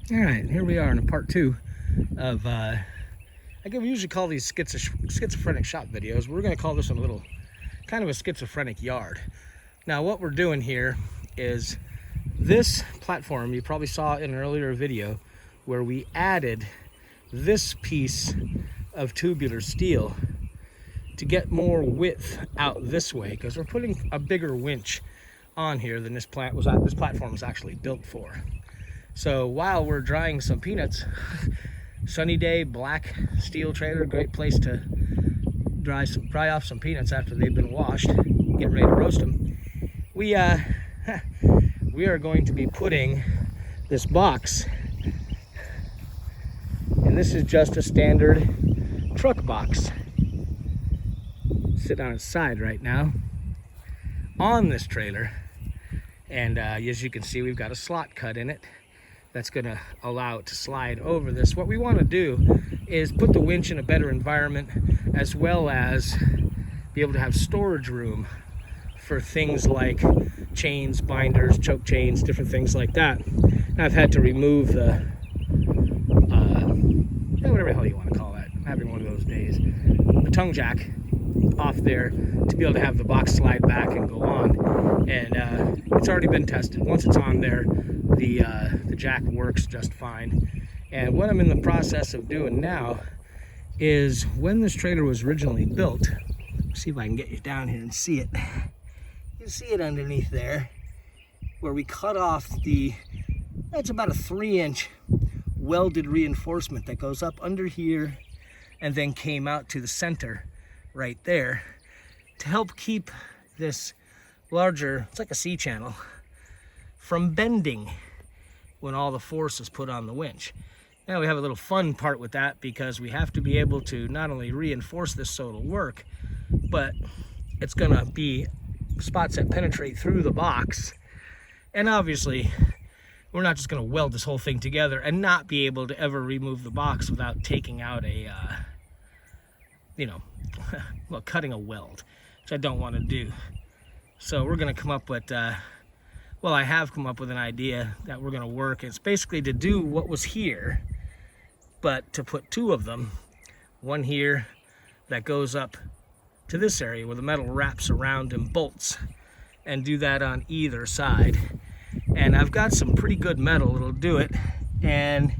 All right, here we are in a part two of, we usually call these schizophrenic shop videos. We're gonna call this one a little, kind of a schizophrenic yard. Now what we're doing here is this platform, you probably saw in an earlier video where we added this piece of tubular steel to get more width out this way, because we're putting a bigger winch on here than this platform was actually built for. So while we're drying some peanuts, sunny day, black steel trailer, great place to dry off some peanuts after they've been washed, get ready to roast them. We are going to be putting this box, and this is just a standard truck box. Sit on its side right now on this trailer, and as you can see, we've got a slot cut in it that's going to allow it to slide over this. What we want to do is put the winch in a better environment, as well as be able to have storage room for things like chains, binders, choke chains, different things like that. And I've had to remove the whatever the hell you want to call that, I'm having one of those days, the tongue jack off there to be able to have the box slide back and go on. And it's already been tested. Once it's on there, the jack works just fine. And what I'm in the process of doing now is, when this trailer was originally built, see if I can get you down here and see it. You can see it underneath there, where we cut off that's about a 3-inch welded reinforcement that goes up under here and then came out to the center right there to help keep this larger, it's like a C-channel, from bending when all the force is put on the winch. Now we have a little fun part with that, because we have to be able to not only reinforce this so it'll work, but it's gonna be spots that penetrate through the box. And obviously we're not just gonna weld this whole thing together and not be able to ever remove the box without taking out a well, cutting a weld, which I don't want to do. So we're going to come up with, well, I have come up with an idea that we're going to work. It's basically to do what was here, but to put two of them, one here that goes up to this area where the metal wraps around and bolts, and do that on either side. And I've got some pretty good metal that'll do it. And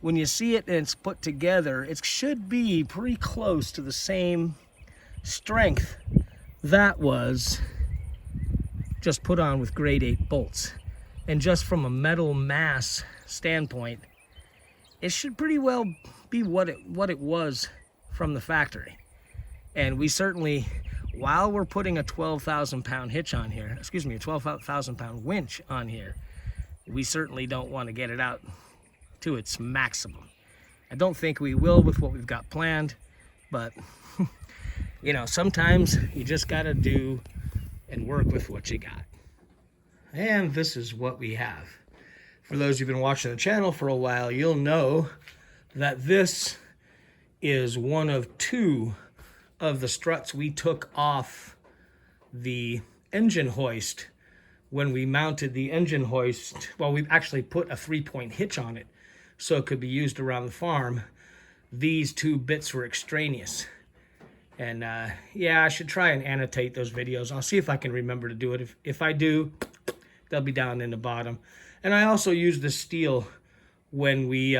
when you see it and it's put together, it should be pretty close to the same strength that was just put on with grade 8 bolts. And just from a metal mass standpoint, it should pretty well be what it was from the factory. And we certainly, while we're putting a 12,000 pound hitch on here, excuse me, a 12,000 pound winch on here, we certainly don't want to get it out to its maximum. I don't think we will with what we've got planned, but sometimes you just gotta do and work with what you got. And this is what we have. For those who've been watching the channel for a while, you'll know that this is one of two of the struts we took off the engine hoist when we mounted the engine hoist. Well, we've actually put a 3-point hitch on it so it could be used around the farm. These two bits were extraneous. And yeah, I should try and annotate those videos. I'll see if I can remember to do it. If I do, they'll be down in the bottom. And I also used the steel when we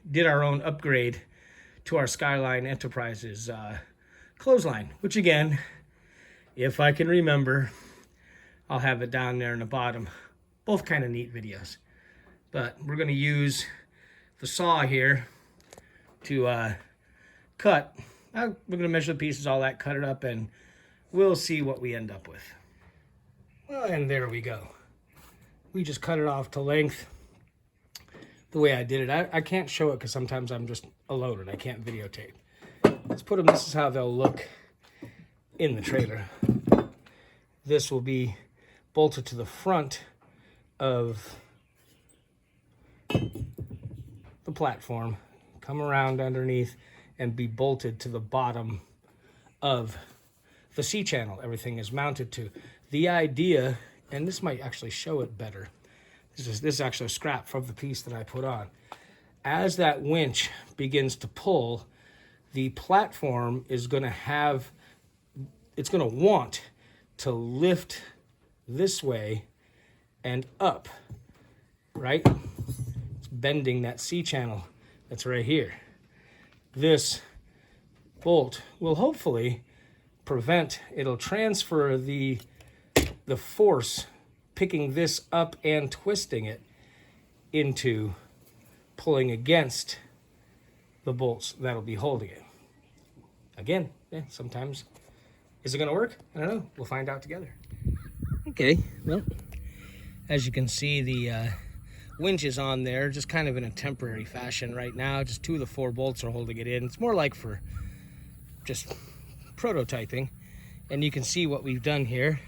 did our own upgrade to our Skyline Enterprises clothesline, which again, if I can remember, I'll have it down there in the bottom. Both kind of neat videos. But we're going to use the saw here to cut. We're going to measure the pieces, all that, cut it up, and we'll see what we end up with. Well, and there we go. We just cut it off to length the way I did it. I can't show it because sometimes I'm just alone and I can't videotape. Let's put them, this is how they'll look in the trailer. This will be bolted to the front of the platform, come around underneath, and be bolted to the bottom of the C-channel everything is mounted to. The idea, and this might actually show it better, This is actually a scrap from the piece that I put on. As that winch begins to pull, the platform is going to have, it's going to want to lift this way and up, right? It's bending that C-channel that's right here. This bolt will hopefully prevent, it'll transfer the force picking this up and twisting it into pulling against the bolts that'll be holding it. Again, yeah, sometimes. Is it going to work? I don't know. We'll find out together. Okay, well, as you can see, the winch is on there, just kind of in a temporary fashion right now. Just 2 of the 4 bolts are holding it in. It's more like for just prototyping. And you can see what we've done here.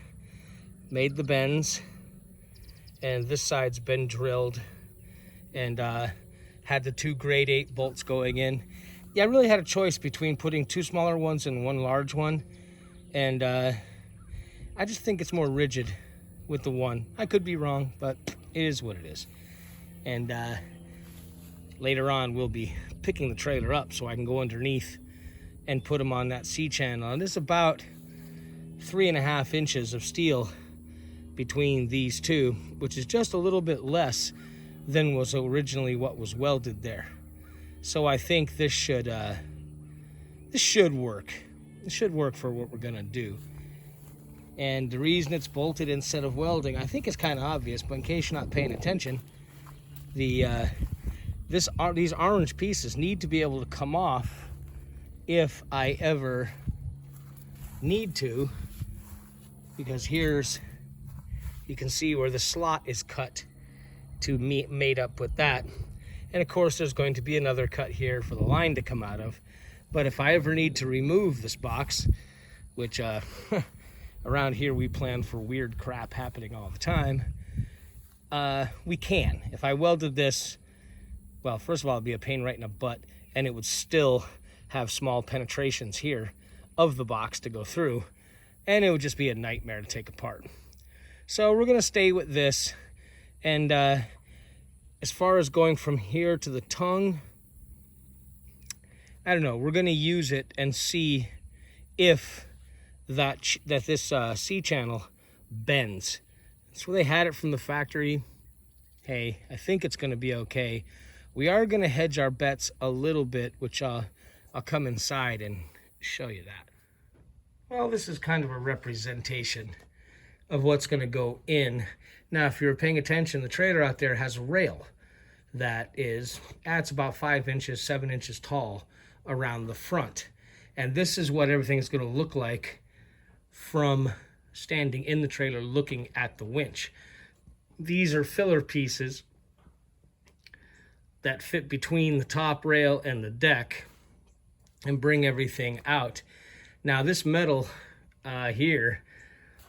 Made the bends, and this side's been drilled, and had the 2 grade 8 bolts going in. Yeah, I really had a choice between putting 2 smaller ones and 1 large one, and I just think it's more rigid with the one. I could be wrong, but it is what it is. And later on we'll be picking the trailer up so I can go underneath and put them on that C-channel. And this is about 3.5 inches of steel between these two, which is just a little bit less than was originally what was welded there. So I think this should work. It should work for what we're gonna do. And the reason it's bolted instead of welding, I think it's kind of obvious, but in case you're not paying attention, these orange pieces need to be able to come off if I ever need to, because you can see where the slot is cut to made up with that. And of course there's going to be another cut here for the line to come out of. But if I ever need to remove this box, which around here we plan for weird crap happening all the time, we can. If I welded this, well, first of all, it'd be a pain right in the butt, and it would still have small penetrations here of the box to go through, and it would just be a nightmare to take apart. So we're gonna stay with this, and as far as going from here to the tongue, I don't know, we're gonna use it and see if this C-channel bends. So they had it from the factory. Hey, I think it's gonna be okay. We are gonna hedge our bets a little bit, which I'll come inside and show you that. Well, this is kind of a representation of what's going to go in. Now, if you're paying attention, the trailer out there has a rail that is, it's about 5 inches, 7 inches tall around the front. And this is what everything is going to look like from standing in the trailer looking at the winch. These are filler pieces that fit between the top rail and the deck and bring everything out. Now, this metal here,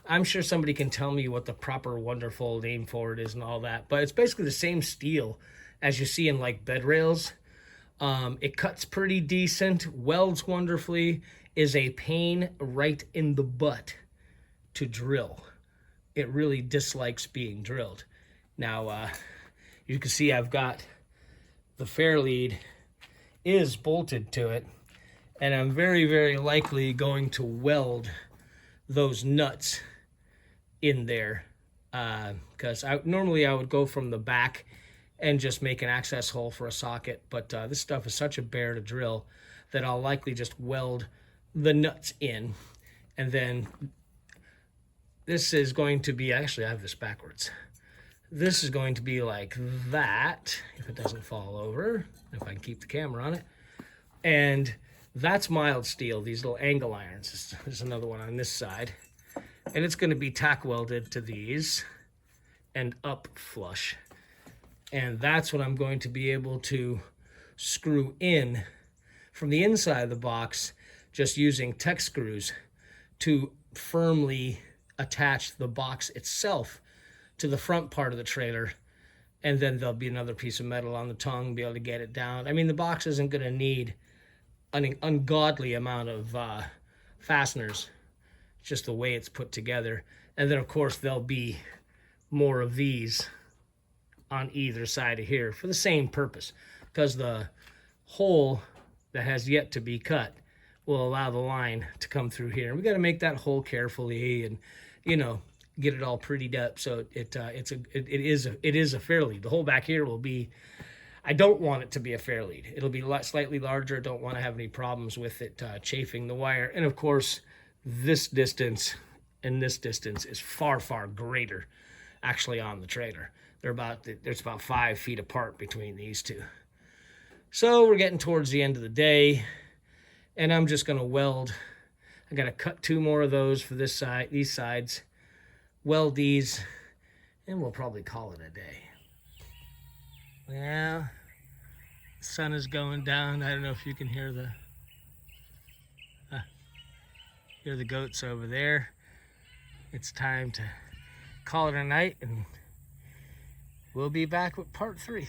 I'm sure somebody can tell me what the proper wonderful name for it is and all that, but it's basically the same steel as you see in like bed rails. It cuts pretty decent, welds wonderfully, is a pain right in the butt to drill. It really dislikes being drilled. Now, you can see I've got the fair lead is bolted to it, and I'm very, very likely going to weld those nuts in there, because normally I would go from the back and just make an access hole for a socket, but this stuff is such a bear to drill that I'll likely just weld the nuts in. And then this is going to be, actually I have this backwards. This is going to be like that, if it doesn't fall over, if I can keep the camera on it. And that's mild steel, these little angle irons. There's another one on this side. And it's going to be tack welded to these and up flush. And that's what I'm going to be able to screw in from the inside of the box, just using Tech screws to firmly attach the box itself to the front part of the trailer. And then there'll be another piece of metal on the tongue, be able to get it down. I mean, the box isn't going to need an ungodly amount of fasteners, just the way it's put together. And then of course there'll be more of these on either side of here for the same purpose, because the hole that has yet to be cut will allow the line to come through here. And we got to make that hole carefully and, you know, get it all prettied up so it is a fair lead. The hole back here will be, I don't want it to be a fair lead. It'll be slightly larger. Don't want to have any problems with it chafing the wire. And of course, this distance and this distance is far, far greater actually on the trailer. There's about 5 feet apart between these two. So we're getting towards the end of the day, and I'm just going to weld. I got to cut 2 more of those for this side, these sides, weld these, and we'll probably call it a day. Yeah, the sun is going down. I don't know if you can hear the goats over there. It's time to call it a night, and we'll be back with part 3.